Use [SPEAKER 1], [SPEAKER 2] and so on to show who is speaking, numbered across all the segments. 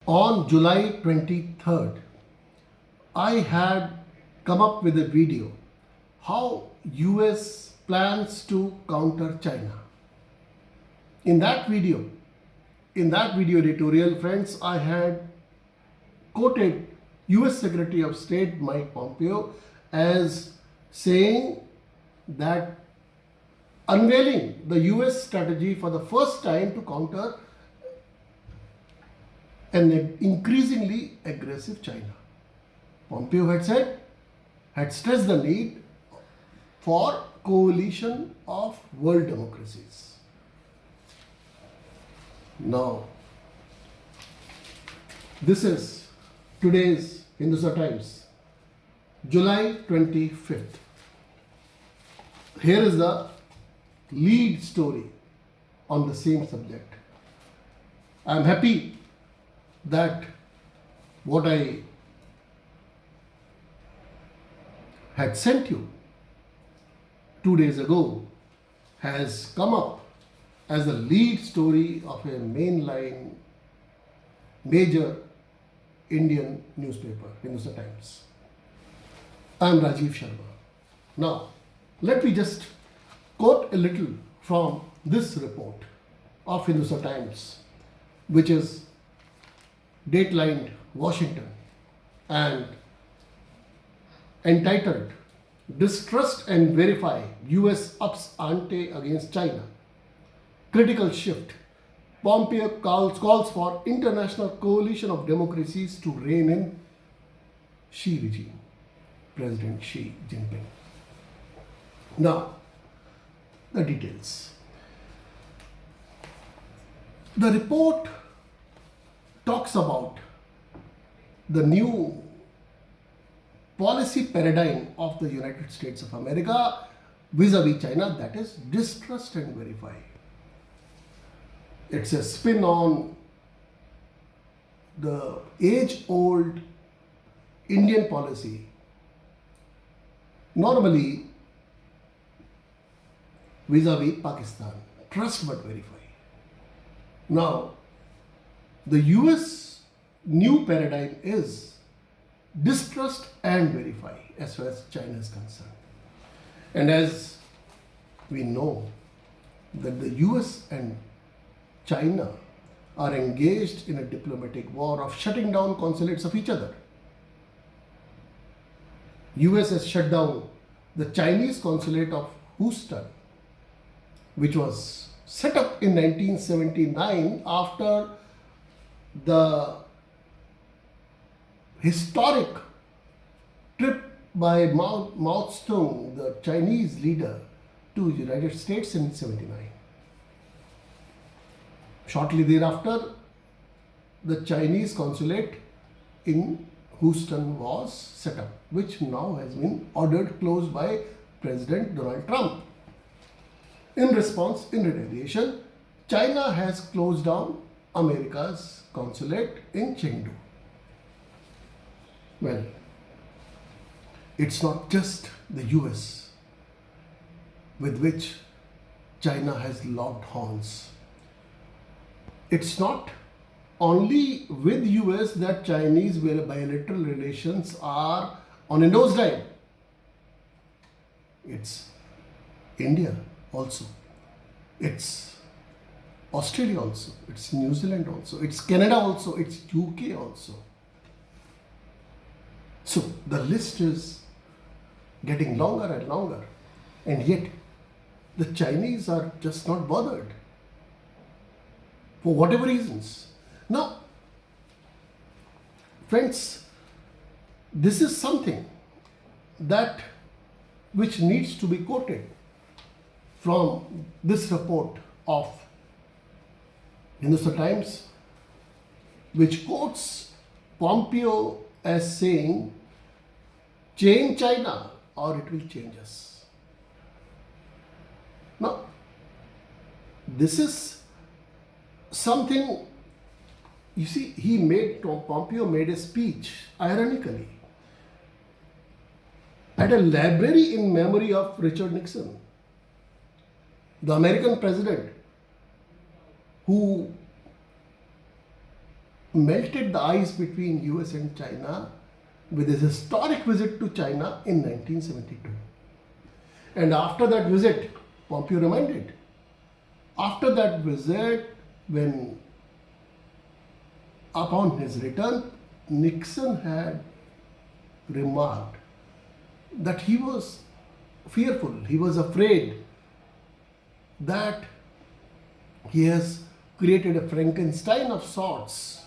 [SPEAKER 1] On July 23rd, I had come up with a video how US plans to counter China. In that video editorial, friends, I had quoted US Secretary of State Mike Pompeo as saying that unveiling the US strategy for the first time to counter an increasingly aggressive China. Pompeo had stressed the need for coalition of world democracies. Now, this is today's Hindustan Times, July 25th. Here is the lead story on the same subject. I am happy that what I had sent you 2 days ago has come up as the lead story of a mainline major Indian newspaper, Hindustan Times. I am Rajeev Sharma. Now, let me just quote a little from this report of Hindustan Times, which is datelined Washington and entitled Distrust and Verify, US ups ante against China. Critical shift. Pompeo calls for international coalition of democracies to rein in Xi regime, President Xi Jinping. Now, the details. The report talks about the new policy paradigm of the United States of America vis-a-vis China, that is distrust and verify. It's a spin on the age-old Indian policy, normally vis-a-vis Pakistan, trust but verify. Now, the US new paradigm is distrust and verify as far as China is concerned. And as we know that the US and China are engaged in a diplomatic war of shutting down consulates of each other. US has shut down the Chinese consulate of Houston, which was set up in 1979 after the historic trip by Mao Zedong, the Chinese leader, to United States in 79. Shortly thereafter, the Chinese consulate in Houston was set up, which now has been ordered closed by President Donald Trump. In response, in retaliation, China has closed down America's consulate in Chengdu. Well, it's not just the US with which China has locked horns. It's not only with US that Chinese bilateral relations are on a nosedive. It's India also. It's Australia also. It's New Zealand also. It's Canada also. It's UK also. So the list is getting longer and longer. And yet the Chinese are just not bothered for whatever reasons. Now, friends, this is something that which needs to be quoted from this report of Hindustan Times, which quotes Pompeo as saying, change China or it will change us. Now, this is something, you see, Pompeo made a speech, ironically, at a library in memory of Richard Nixon, the American president who melted the ice between US and China with his historic visit to China in 1972. And after that visit, Pompeo reminded, after that visit, when upon his return, Nixon had remarked that he was fearful, he was afraid that he has created a Frankenstein of sorts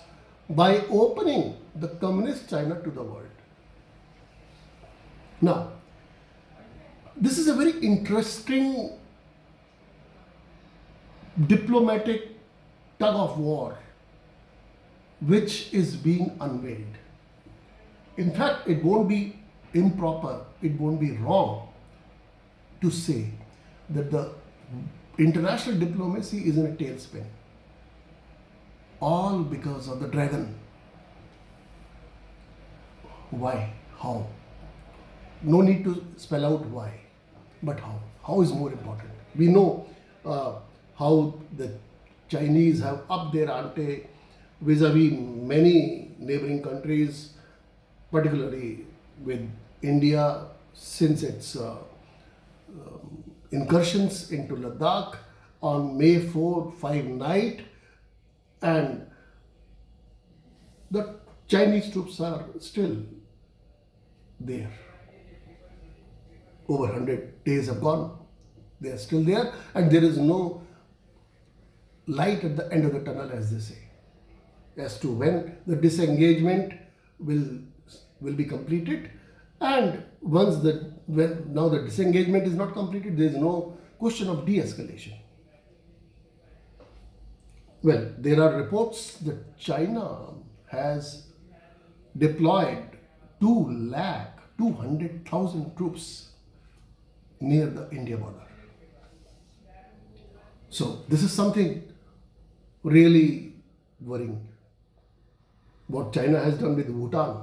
[SPEAKER 1] by opening the communist China to the world. Now, this is a very interesting diplomatic tug of war which is being unveiled. In fact, it won't be improper, it won't be wrong to say that the international diplomacy is in a tailspin. All because of the dragon. Why? How? No need to spell out why, but how. How is more important. We know how the Chinese have upped their ante vis-a-vis many neighboring countries, particularly with India since its incursions into Ladakh on May 4-5 night, and the Chinese troops are still there. Over 100 days have gone. They are still there, and there is no light at the end of the tunnel, as they say, as to when the disengagement will be completed. And now the disengagement is not completed, there is no question of de-escalation. Well, there are reports that China has deployed 200,000 troops near the India border. So this is something really worrying. What China has done with Bhutan,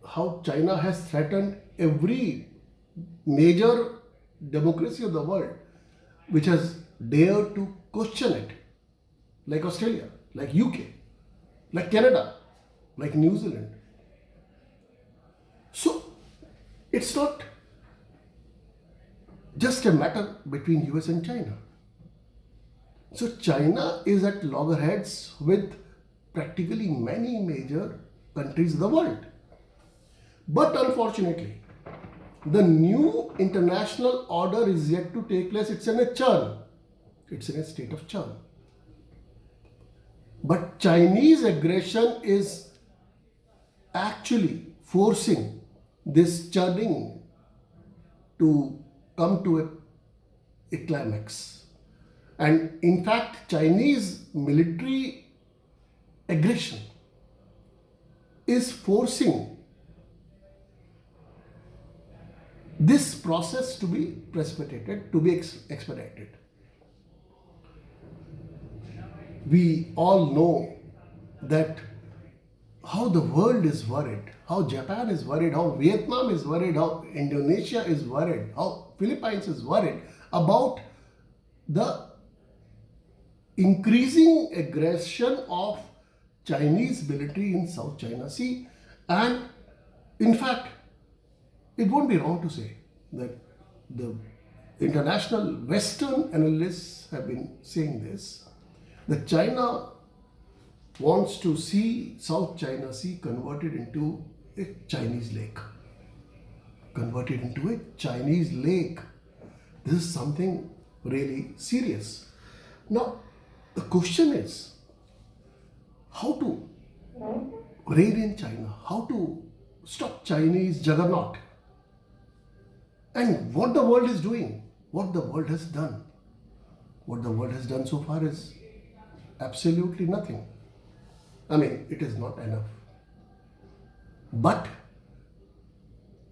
[SPEAKER 1] how China has threatened every major democracy of the world which has dared to question it, like Australia, like UK, like Canada, like New Zealand. So it's not just a matter between US and China. So China is at loggerheads with practically many major countries of the world. But unfortunately, the new international order is yet to take place. It's in a churn. It's in a state of churn. But Chinese aggression is actually forcing this churning to come to a climax. And in fact, Chinese military aggression is forcing this process to be precipitated, to be expedited. We all know that how the world is worried, how Japan is worried, how Vietnam is worried, how Indonesia is worried, how Philippines is worried about the increasing aggression of Chinese military in South China Sea. And in fact, it won't be wrong to say that the international Western analysts have been saying this, that China wants to see South China Sea converted into a Chinese lake. Converted into a Chinese lake. This is something really serious. Now, the question is how to rein in China, how to stop Chinese juggernaut. And what the world is doing, what the world has done. What the world has done so far is absolutely nothing. I mean, it is not enough. But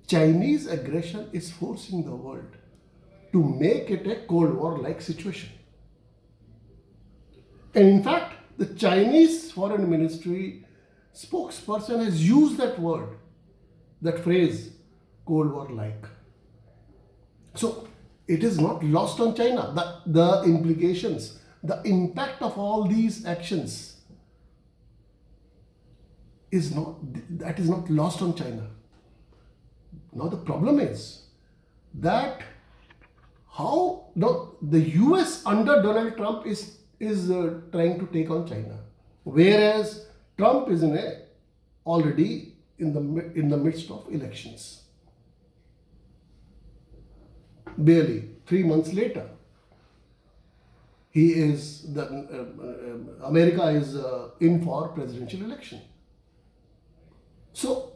[SPEAKER 1] Chinese aggression is forcing the world to make it a Cold War-like situation. And in fact, the Chinese Foreign Ministry spokesperson has used that word, that phrase, Cold War-like. So it is not lost on China. The implications, the impact of all these actions is not lost on China. Now the problem is that how now the US under Donald Trump is trying to take on China, whereas Trump is already in the midst of elections. Barely 3 months later, America is in for presidential election. So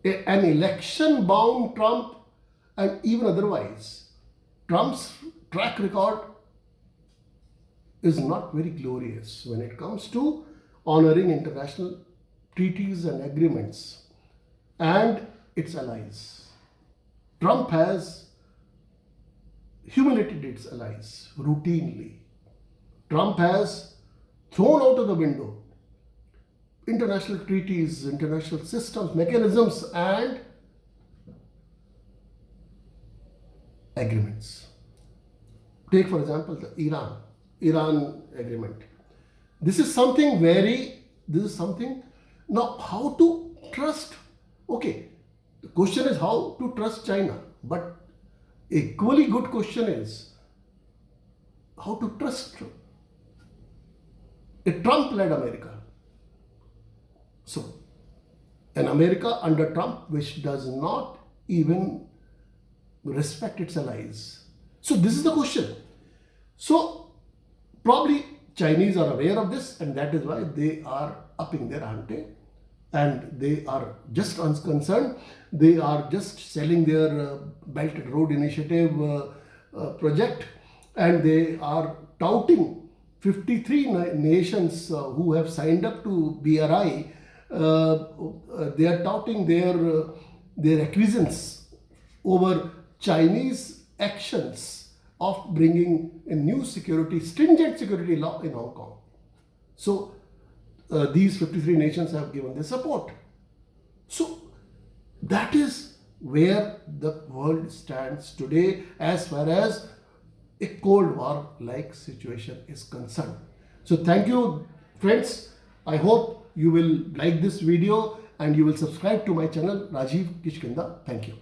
[SPEAKER 1] an election-bound Trump, and even otherwise, Trump's track record is not very glorious when it comes to honoring international treaties and agreements and its allies. Trump has humiliated its allies routinely. Trump has thrown out of the window international treaties, international systems, mechanisms, and agreements. Take, for example, the Iran agreement. This is something now how to trust. Okay, the question is how to trust China, but equally good question is how to trust a Trump-led America. So, an America under Trump which does not even respect its allies. So, this is the question. So, probably Chinese are aware of this, and that is why they are upping their ante, and they are just unconcerned. They are just selling their Belt and Road Initiative project, and they are touting 53 nations who have signed up to BRI. They are touting their acquiescence over Chinese actions of bringing a new stringent security law in Hong Kong. So these 53 nations have given their support. So that is where the world stands today as far as a Cold War like situation is concerned. So thank you, friends. I hope you will like this video and you will subscribe to my channel, Rajeev Kishkindha. Thank you.